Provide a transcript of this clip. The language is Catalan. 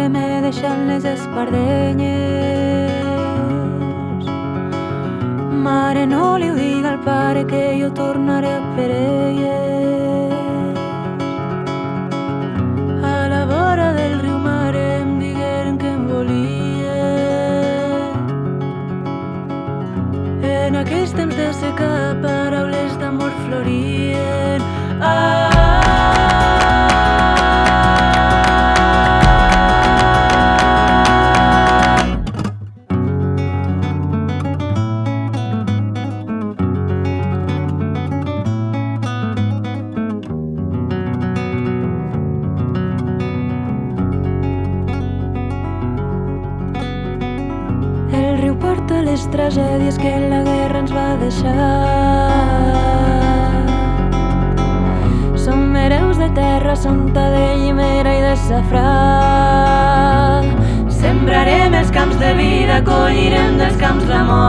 tornarem deixant les espardenyes. Mare, no li ho diga al pare que jo tornaré per elles. A la vora del riu Mare em digueren que em volien. En aquells temps de seca paraules d'amor florien. El riu porta les tragèdies que la guerra ens va deixar. Som hereus de terra santa, de llimera i de safrà. Sembrarem els camps de vida, collirem dels camps l'amor.